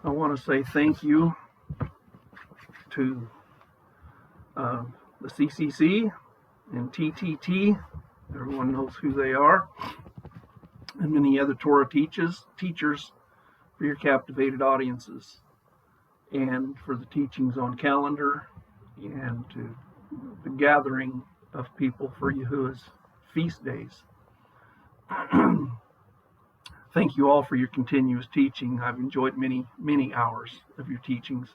I want to say thank you to the CCC and TTT. Everyone knows who they are. And many other Torah teachers for your captivated audiences, and for the teachings on calendar, and to the gathering of people for Yahuwah's feast days. Thank you all for your continuous teaching. I've enjoyed many, many hours of your teachings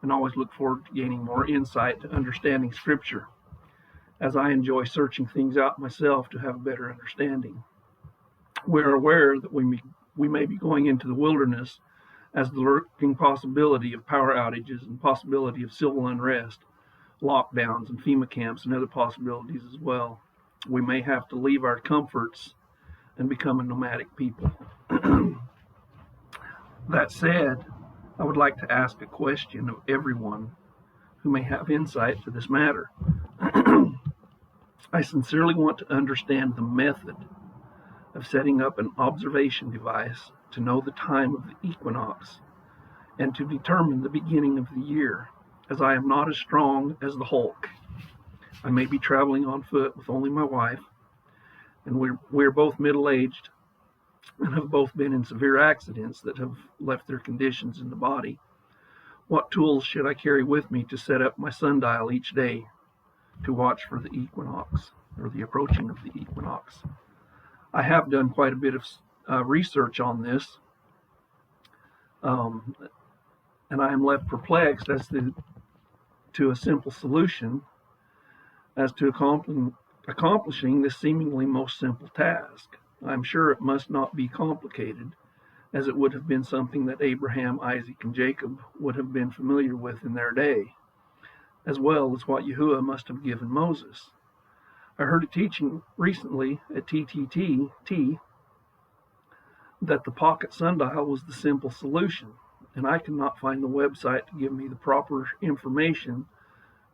and always look forward to gaining more insight to understanding Scripture, as I enjoy searching things out myself to have a better understanding. We're aware that we may be going into the wilderness as the lurking possibility of power outages and possibility of civil unrest, lockdowns and FEMA camps and other possibilities as well. We may have to leave our comforts and become a nomadic people. That said, I would like to ask a question of everyone who may have insight to this matter. I sincerely want to understand the method of setting up an observation device to know the time of the equinox and to determine the beginning of the year, as I am not as strong as the Hulk. I may be traveling on foot with only my wife, and we're both middle-aged and have both been in severe accidents that have left their conditions in the body. What tools should I carry with me to set up my sundial each day to watch for the equinox, or the approaching of the equinox? I have done quite a bit of research on this, and I am left perplexed as to a simple solution as to accomplishing this seemingly most simple task. I'm sure it must not be complicated, as it would have been something that Abraham, Isaac, and Jacob would have been familiar with in their day, as well as what Yahuwah must have given Moses. I heard a teaching recently at TTT that the pocket sundial was the simple solution, and I could not find the website to give me the proper information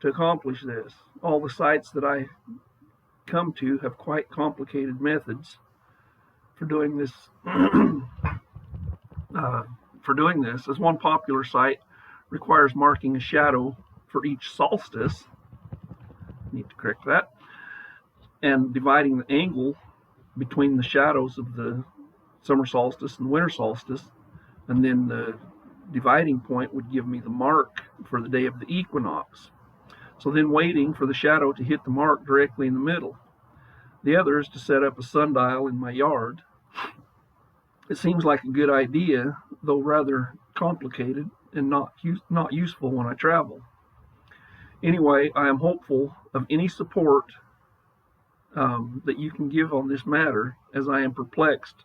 to accomplish this. All the sites that I come to have quite complicated methods for doing this. As one popular site requires marking a shadow for each solstice. I need to correct that. And dividing the angle between the shadows of the summer solstice and winter solstice, and then the dividing point would give me the mark for the day of the equinox. So then waiting for the shadow to hit the mark directly in the middle. The other is to set up a sundial in my yard. It seems like a good idea, though rather complicated and not useful when I travel. Anyway, I am hopeful of any support that you can give on this matter, as I am perplexed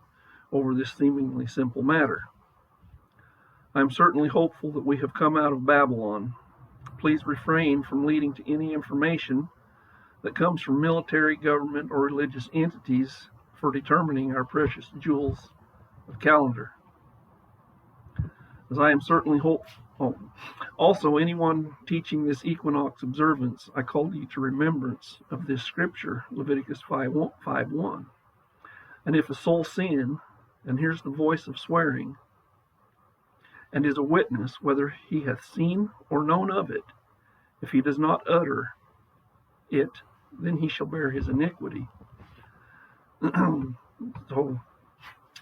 over this seemingly simple matter. I am certainly hopeful that we have come out of Babylon. Please refrain from leading to any information that comes from military, government, or religious entities for determining our precious jewels of calendar, as I am certainly hopeful. Also, anyone teaching this equinox observance, I call you to remembrance of this scripture, Leviticus 5:1. And if a soul sin, and hears the voice of swearing, and is a witness whether he hath seen or known of it, if he does not utter it, then he shall bear his iniquity. So,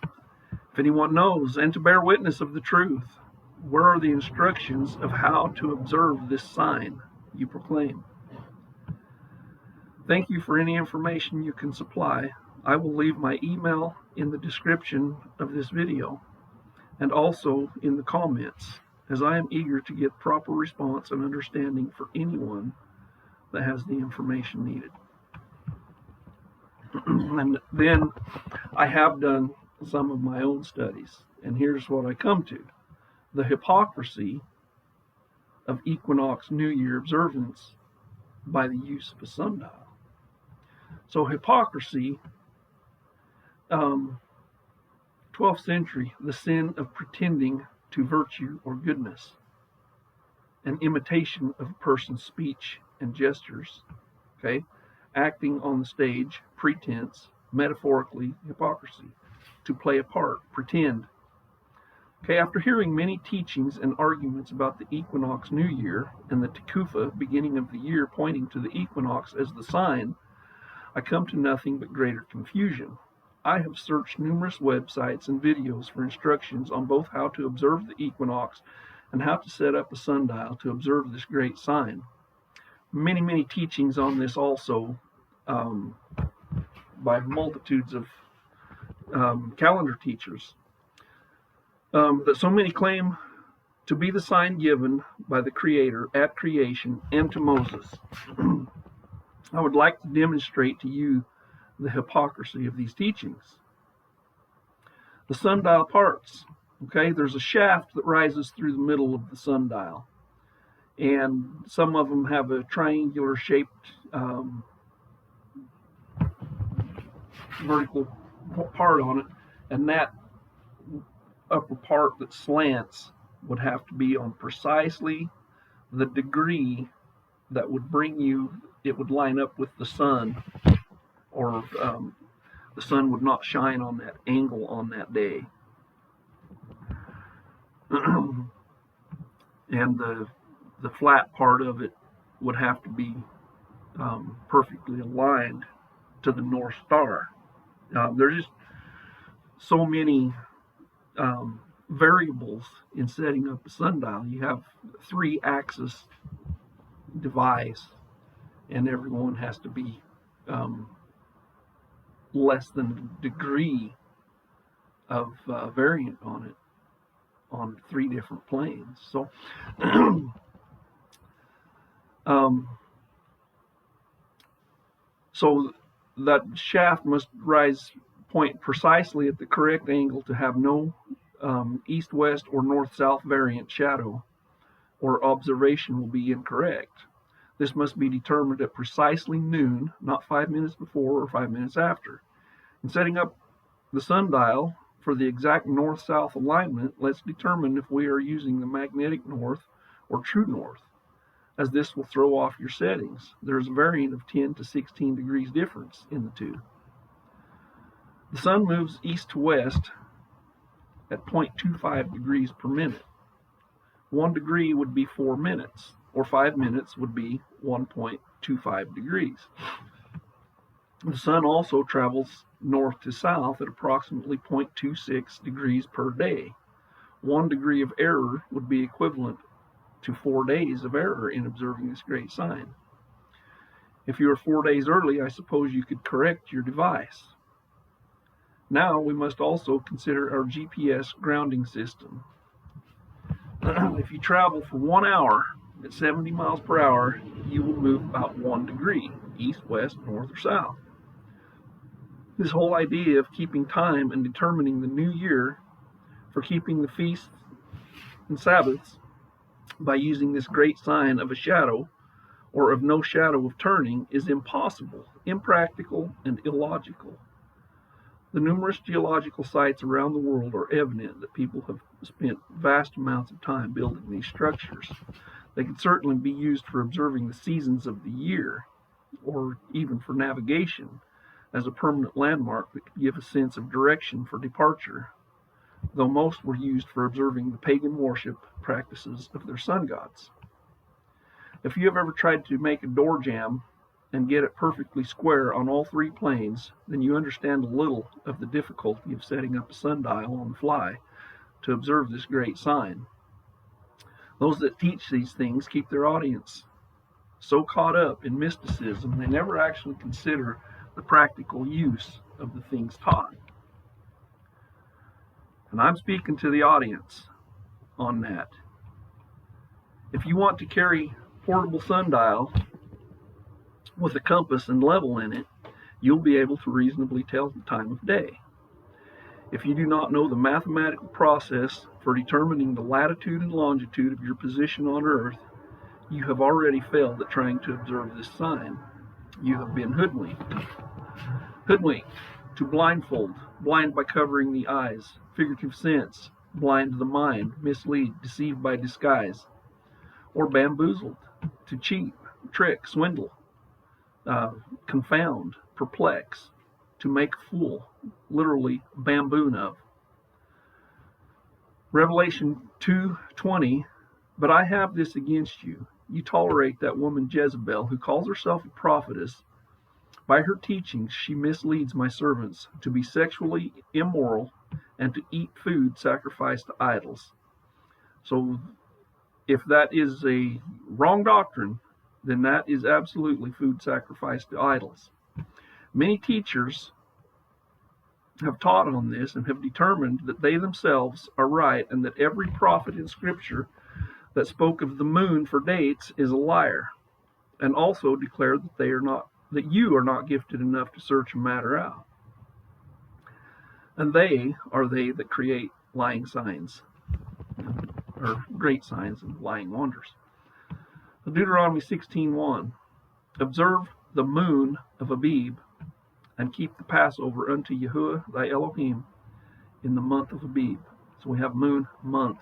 if anyone knows, and to bear witness of the truth, where are the instructions of how to observe this sign you proclaim? Thank you for any information you can supply. I will leave my email in the description of this video and also in the comments, as I am eager to get proper response and understanding for anyone that has the information needed. And then I have done some of my own studies, and here's what I come to: the hypocrisy of equinox New Year observance by the use of a sundial. So hypocrisy, 12th century, the sin of pretending to virtue or goodness, an imitation of a person's speech and gestures, okay, acting on the stage, pretense, metaphorically, hypocrisy, to play a part, pretend. Okay, after hearing many teachings and arguments about the equinox new year and the Tekufa, beginning of the year, pointing to the equinox as the sign, I come to nothing but greater confusion. I have searched numerous websites and videos for instructions on both how to observe the equinox and how to set up a sundial to observe this great sign. Many teachings on this also, by multitudes of calendar teachers, that so many claim to be the sign given by the Creator at creation and to Moses. I would like to demonstrate to you the hypocrisy of these teachings. The sundial parts. Okay, there's a shaft that rises through the middle of the sundial, and some of them have a triangular shaped vertical part on it, and that upper part that slants would have to be on precisely the degree that would bring you, it would line up with the sun, or the sun would not shine on that angle on that day. And the flat part of it would have to be perfectly aligned to the North Star. There's just so many variables in setting up a sundial. You have 3-axis device, and everyone has to be less than a degree of variant on it on 3 different planes. So so that shaft must point precisely at the correct angle to have no east-west or north-south variant shadow, or observation will be incorrect. This must be determined at precisely noon, not 5 minutes before or 5 minutes after. In setting up the sundial for the exact north-south alignment, let's determine if we are using the magnetic north or true north, as this will throw off your settings. There is a variant of 10 to 16 degrees difference in the two. The sun moves east to west at 0.25 degrees per minute. 1 degree would be 4 minutes, or 5 minutes would be 1.25 degrees. The sun also travels north to south at approximately 0.26 degrees per day. 1 degree of error would be equivalent to 4 days of error in observing this great sign. If you are 4 days early, I suppose you could correct your device. Now we must also consider our GPS grounding system. If you travel for 1 hour at 70 miles per hour, you will move about 1 degree, east, west, north, or south. This whole idea of keeping time and determining the new year for keeping the feasts and Sabbaths by using this great sign of a shadow or of no shadow of turning is impossible, impractical, and illogical. The numerous geological sites around the world are evident that people have spent vast amounts of time building these structures. They could certainly be used for observing the seasons of the year, or even for navigation, as a permanent landmark that could give a sense of direction for departure, though most were used for observing the pagan worship practices of their sun gods. If you have ever tried to make a door jamb and get it perfectly square on all 3 planes, then you understand a little of the difficulty of setting up a sundial on the fly to observe this great sign. Those that teach these things keep their audience so caught up in mysticism they never actually consider the practical use of the things taught. And I'm speaking to the audience on that. If you want to carry portable sundial with a compass and level in it, you'll be able to reasonably tell the time of day. If you do not know the mathematical process for determining the latitude and longitude of your position on Earth, you have already failed at trying to observe this sign. You have been hoodwinked. Hoodwinked, to blindfold, blind by covering the eyes, figurative sense, blind the mind, mislead, deceive by disguise, or bamboozled, to cheat, trick, swindle, confound, perplex, to make a fool, literally bamboon of. Revelation 2:20, but I have this against you. You tolerate that woman Jezebel, who calls herself a prophetess. By her teachings, she misleads my servants to be sexually immoral and to eat food sacrificed to idols. So if that is a wrong doctrine, then that is absolutely food sacrificed to idols. Many teachers have taught on this and have determined that they themselves are right and that every prophet in Scripture that spoke of the moon for dates is a liar, and also declared that you are not gifted enough to search a matter out. And they are they that create lying signs, or great signs and lying wonders. Deuteronomy 16:1, observe the moon of Abib, and keep the Passover unto Yahuwah thy Elohim in the month of Abib. So we have moon month.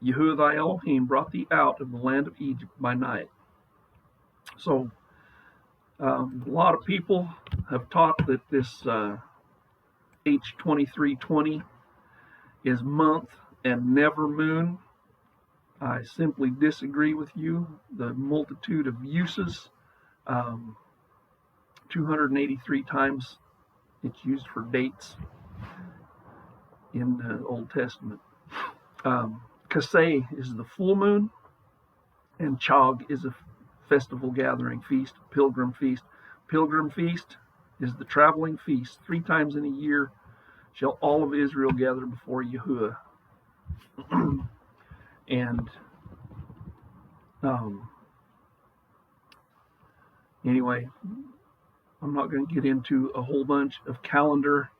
Yahuwah thy Elohim brought thee out of the land of Egypt by night. So a lot of people have taught that this H2320 is month and never moon. I simply disagree with you. The multitude of uses, 283 times it's used for dates in the Old Testament. Kaseh is the full moon, and Chag is a festival gathering feast, pilgrim feast. Pilgrim feast is the traveling feast. 3 times in a year shall all of Israel gather before Yahuwah. And anyway, I'm not going to get into a whole bunch of calendar,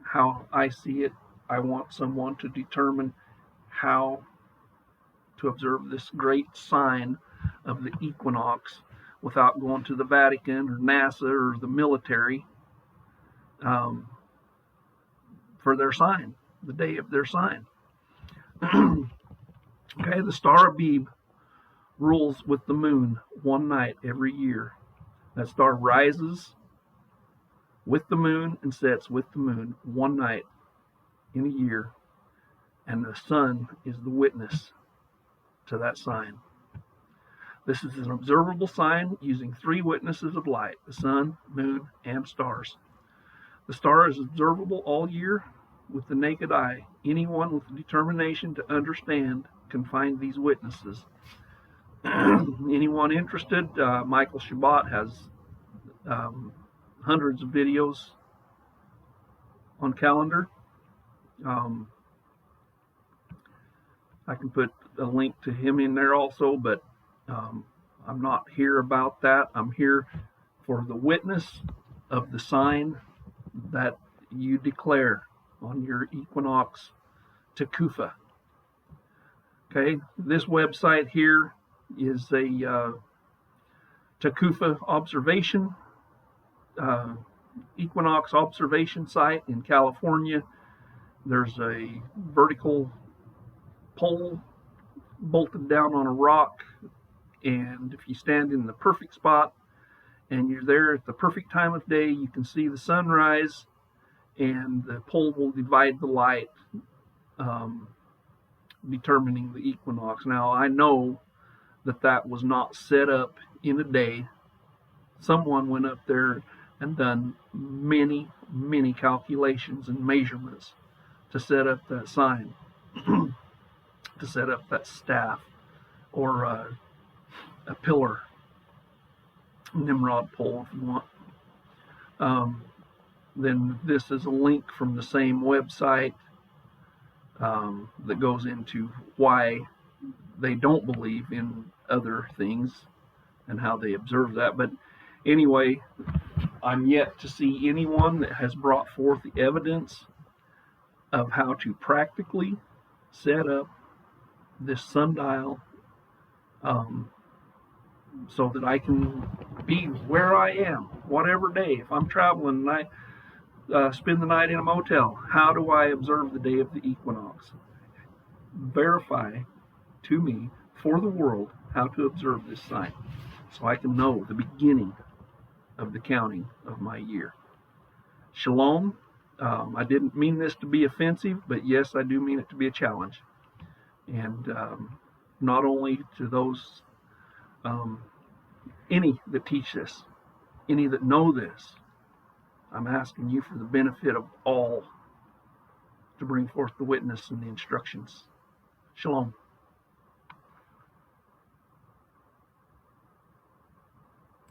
how I see it. I want someone to determine how to observe this great sign of the equinox without going to the Vatican or NASA or the military for their sign, the day of their sign. Okay, the star Abib rules with the moon one night every year. That star rises with the moon and sets with the moon one night in a year, and the sun is the witness to that sign. This is an observable sign using 3 witnesses of light: the sun, moon, and stars. The star is observable all year with the naked eye. Anyone with determination to understand can find these witnesses. Anyone interested, Michael Shabbat has hundreds of videos on calendar. I can put a link to him in there also, but I'm not here about that. I'm here for the witness of the sign that you declare on your equinox Tekufa. Okay, this website here is a Tekufa observation, equinox observation site in California. There's a vertical pole bolted down on a rock, and if you stand in the perfect spot and you're there at the perfect time of day, you can see the sunrise, and the pole will divide the light, determining the equinox. Now, I know that was not set up in a day. Someone went up there and done many, many calculations and measurements to set up that sign, to set up that staff, or a pillar, Nimrod pole if you want. Then this is a link from the same website that goes into why they don't believe in other things and how they observe that. But anyway, I'm yet to see anyone that has brought forth the evidence of how to practically set up this sundial so that I can be where I am, whatever day. If I'm traveling and I spend the night in a motel, how do I observe the day of the equinox? Verify to me, for the world, how to observe this sign, so I can know the beginning of the counting of my year. Shalom. I didn't mean this to be offensive, but yes, I do mean it to be a challenge. And not only to those, any that teach this, any that know this, I'm asking you for the benefit of all to bring forth the witness and the instructions. Shalom.